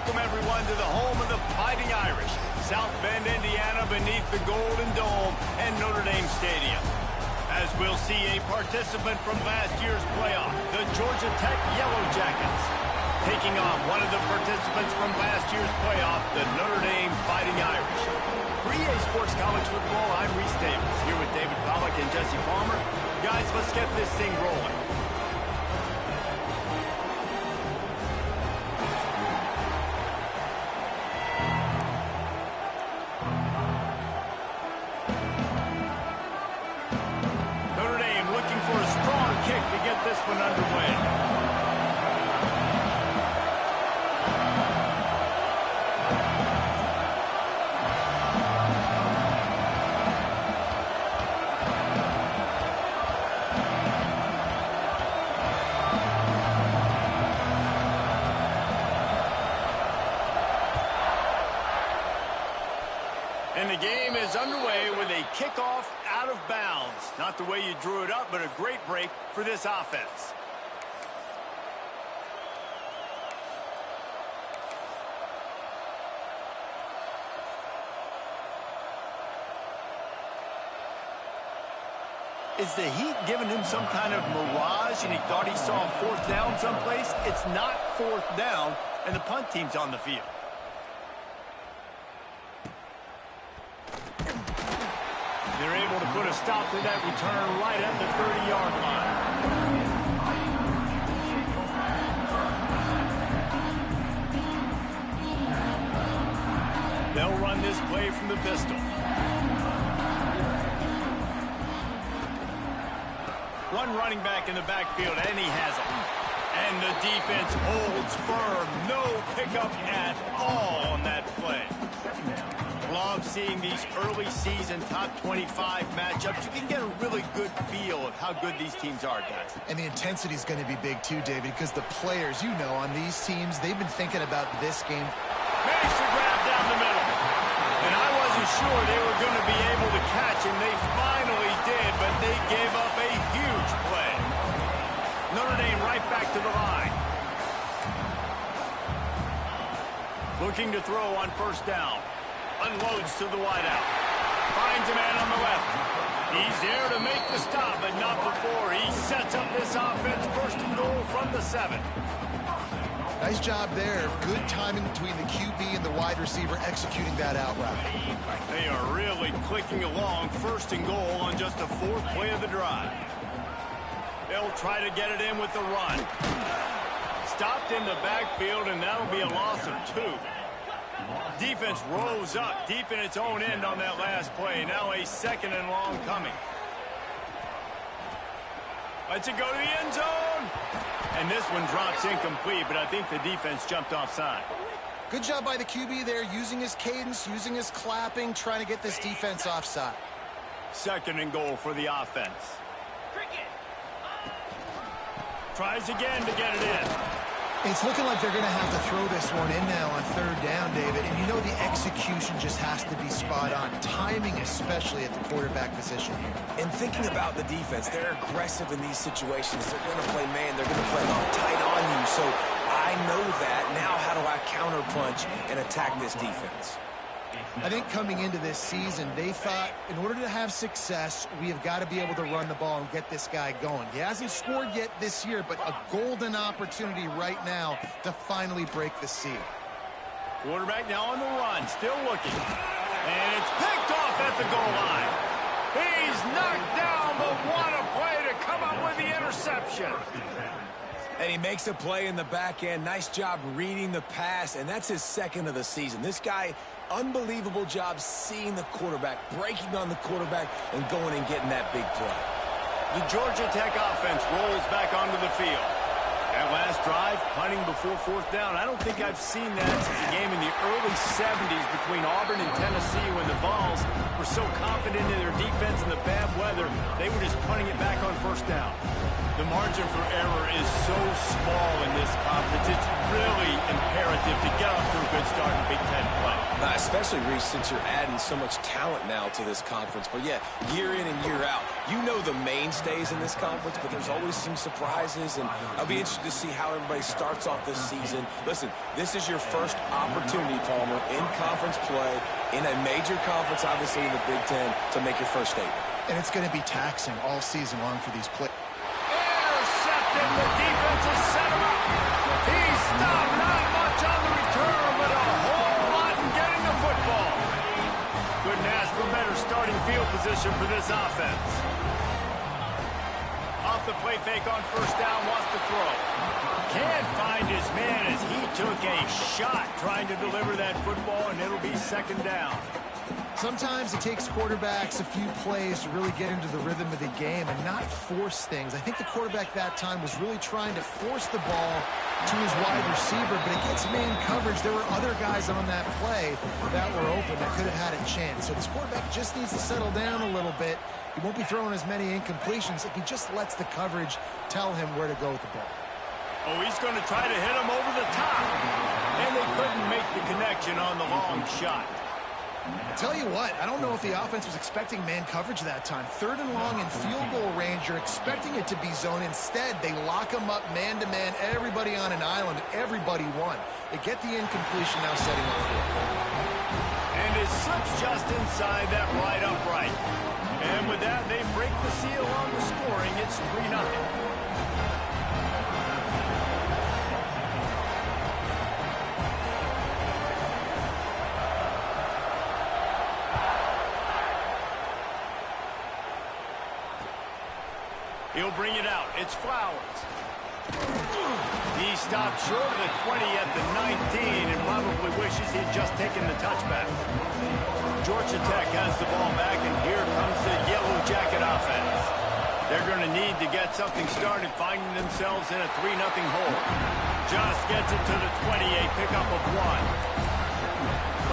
welcome everyone to the home of the Fighting Irish, South Bend, Indiana, beneath the Golden Dome and Notre Dame Stadium. As we'll see a participant from last year's playoff, the Georgia Tech Yellow Jackets, taking on one of the participants from last year's playoff, the Notre Dame Fighting Irish. For EA Sports College Football, I'm Reese Davis, here with David Pollack and Jesse Palmer. Guys, let's get this thing rolling. Notre Dame looking for a strong kick to get this one underway. And the game is underway with a kickoff out of bounds. Not the way you drew it up, but a great break for this offense. Is the heat giving him some kind of mirage and he thought he saw a fourth down someplace? It's not fourth down, and the punt team's on the field. They're able to put a stop to that return right at the 30-yard line. They'll run this play from the pistol. One running back in the backfield, and he has it. And the defense holds firm. No pickup at all on that play. Love seeing these early season top 25 matchups. You can get a really good feel of how good these teams are, guys. And the intensity is going to be big too, David, because the players, you know, on these teams, they've been thinking about this game. Managed to grab down the middle. And I wasn't sure they were going to be able to catch him. They finally did, but they gave up a huge play. Notre Dame right back to the line. Looking to throw on first down. Unloads to the wideout. Finds a man on the left. He's there to make the stop, but not before he sets up this offense. First and goal from the 7. Nice job there. Good timing between the QB and the wide receiver executing that out route. They are really clicking along. First and goal on just the 4th play of the drive. They'll try to get it in with the run. Stopped in the backfield, and that'll be a loss of 2. Defense rose up deep in its own end on that last play. Now a 2nd and long coming. Lets it go to the end zone. And this one drops incomplete, but I think the defense jumped offside. Good job by the QB there, using his cadence, using his clapping, trying to get this defense offside. 2nd and goal for the offense. Tries again to get it in. It's looking like they're going to have to throw this one in now on 3rd down, David. And you know the execution just has to be spot on. Timing, especially at the quarterback position here. And thinking about the defense, they're aggressive in these situations. They're going to play man. They're going to play tight on you. So I know that. Now how do I counterpunch and attack this defense? I think coming into this season, they thought in order to have success, we have got to be able to run the ball and get this guy going. He hasn't scored yet this year, but a golden opportunity right now to finally break the seal. Quarterback now on the run, still looking. And it's picked off at the goal line. He's knocked down, but what a play to come up with the interception. And he makes a play in the back end. Nice job reading the pass, and that's his 2nd of the season. This guy, unbelievable job seeing the quarterback, breaking on the quarterback, and going and getting that big play. The Georgia Tech offense rolls back onto the field. That last drive, punting before 4th down. I don't think I've seen that since a game in the early 70s between Auburn and Tennessee when the Vols were so confident in their defense in the bad weather, they were just punting it back on 1st down. The margin for error is so small in this conference. It's really imperative to get off to a good start in Big Ten play. especially, Reese, since you're adding so much talent now to this conference. But, yeah, year in and year out, you know the mainstays in this conference, but there's always some surprises, and I'll be interested to see how everybody starts off this season. Listen, this is your first opportunity, Palmer, in conference play, in a major conference, obviously in the Big Ten, to make your first statement. And it's going to be taxing all season long for these players. Intercepted. The defense has set him up. He stopped. Not much on the return, but a whole lot in getting the football. Couldn't ask for better starting field position for this offense. Off the play fake on first down, wants to throw. Can't find his man as he took a shot trying to deliver that football, and it'll be second down. Sometimes it takes quarterbacks a few plays to really get into the rhythm of the game and not force things. I think the quarterback that time was really trying to force the ball to his wide receiver, but against man coverage, there were other guys on that play that were open that could have had a chance. So this quarterback just needs to settle down a little bit. He won't be throwing as many incompletions if he just lets the coverage tell him where to go with the ball. Oh, he's going to try to hit him over the top. And they couldn't make the connection on the long shot. Tell you what, I don't know if the offense was expecting man coverage that time. Third and long in field goal range, you're expecting it to be zone. Instead, they lock them up man-to-man, everybody on an island, everybody won. They get the incompletion, now setting up fourth. And it slips just inside that right upright. And with that, they break the seal on the scoring. It's 3-0. He'll bring it out. It's Flowers. He stopped short of the 20 at the 19 and probably wishes he'd just taken the touchback. Georgia Tech has the ball back, and here comes the Yellow Jacket offense. They're going to need to get something started, finding themselves in a 3-0 hole. Just gets it to the 28, pickup of 1.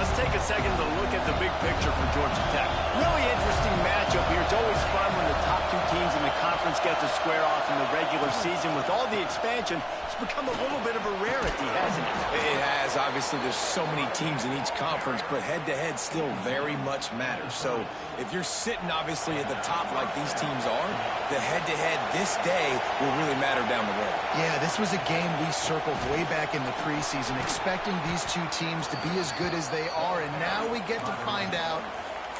Let's take a second to look at the big picture for Georgia Tech. Really interesting matchup here. It's always fun when the top two teams in the conference get to square off in the regular season. With all the expansion, it's become a little bit of a rarity, hasn't it? It has. Obviously, there's so many teams in each conference, but head-to-head still very much matters. So if you're sitting, obviously, at the top like these teams are, the head-to-head this day will really matter down the road. Yeah, this was a game we circled way back in the preseason, expecting these two teams to be as good as they are, and now we get to find out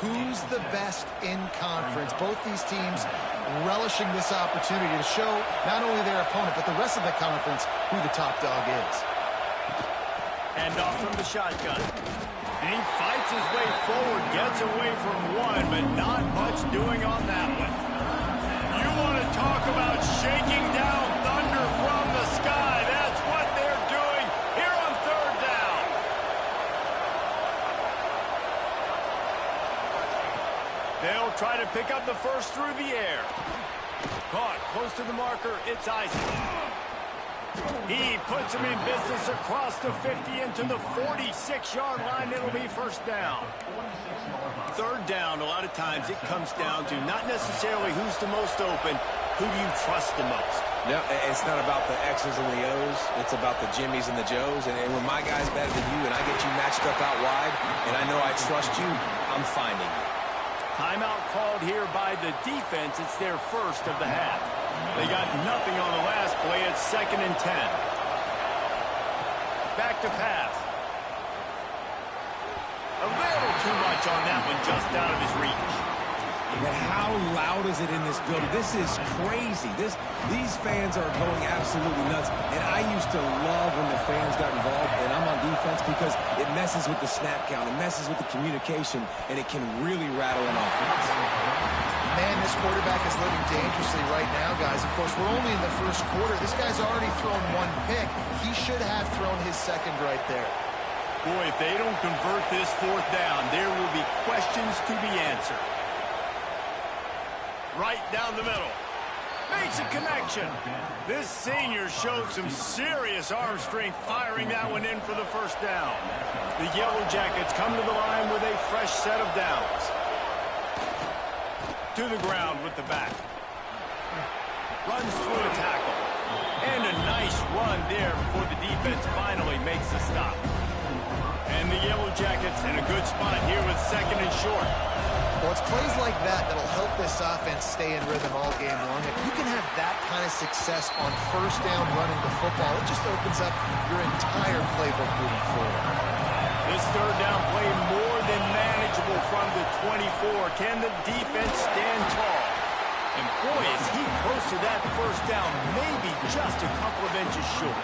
who's the best in conference. Both these teams relishing this opportunity to show not only their opponent, but the rest of the conference who the top dog is. And off from the shotgun. And he fights his way forward, gets away from one, but not much doing on that one. You want to talk about shaking down thunder from the sky. That's what they're doing here on third down. They'll try to pick up the first through the air. Caught close to the marker. It's Isaac. He puts him in business across the 50 into the 46-yard line. It'll be first down. Third down, a lot of times it comes down to not necessarily who's the most open, who do you trust the most? No, it's not about the X's and the O's. It's about the Jimmies and the Joes. And when my guy's better than you and I get you matched up out wide and I know I trust you, I'm finding you. Timeout called here by the defense. It's their first of the half. They got nothing on the last play. It's 2nd and 10. Back to pass. A little too much on that one, just out of his reach. But how loud is it in this building? This is crazy. These fans are going absolutely nuts. And I used to love when the fans got involved, and I'm on defense, because it messes with the snap count. It messes with the communication, and it can really rattle an offense. Man, this quarterback is living dangerously right now, guys. Of course, we're only in the first quarter. This guy's already thrown one pick. He should have thrown his second right there. Boy, if they don't convert this fourth down, there will be questions to be answered. Right down the middle. Makes a connection. This senior showed some serious arm strength firing that one in for the first down. The Yellow Jackets come to the line with a fresh set of downs. To the ground with the back. Runs through a tackle. And a nice run there before the defense finally makes the stop. And the Yellow Jackets in a good spot here with second and short. Well, it's plays like that that'll help this offense stay in rhythm all game long. If you can have that kind of success on first down running the football, it just opens up your entire playbook moving forward. This third down play more than manageable from the 24. Can the defense stand tall? And boy, is he close to that first down, maybe just a couple of inches short.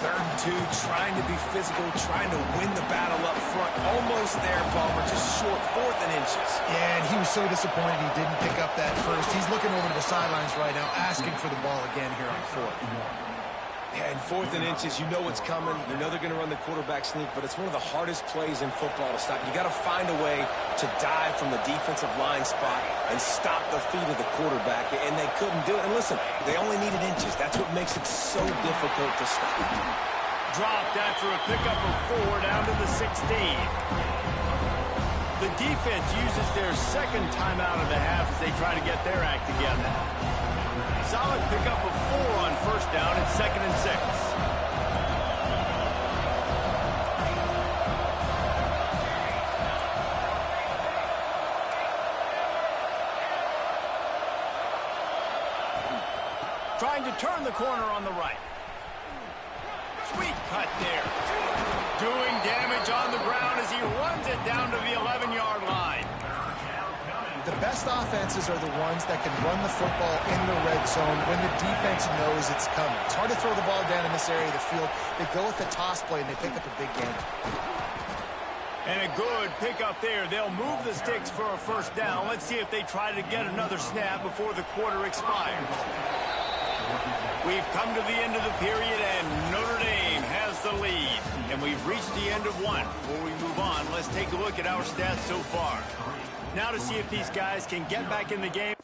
3rd and 2, trying to be physical, trying to win the battle up front. Almost there, Palmer, just short, 4th and inches. Yeah, and he was so disappointed he didn't pick up that first. He's looking over to the sidelines right now, asking for the ball again here on 4th. Yeah, and 4th and inches, you know what's coming. You know they're going to run the quarterback sneak, but it's one of the hardest plays in football to stop. You got to find a way to dive from the defensive line spot and stop the feet of the quarterback, and they couldn't do it. And listen, they only needed inches. That's what makes it so difficult to stop. Dropped after a pickup of 4 down to the 16. The defense uses their second timeout of the half as they try to get their act together. Solid pickup of 4 on first down at 2nd and 6. Trying to turn the corner on the right. Sweet cut there. Doing damage on the ground as he runs it down to the 11-yard line. The best offenses are the ones that can run the football in the red zone when the defense knows it's coming. It's hard to throw the ball down in this area of the field. They go with the toss play, and they pick up a big gain. And a good pickup there. They'll move the sticks for a first down. Let's see if they try to get another snap before the quarter expires. We've come to the end of the period, and Notre Dame has the lead. And we've reached the end of one. Before we move on, let's take a look at our stats so far. Now to see if these guys can get back in the game.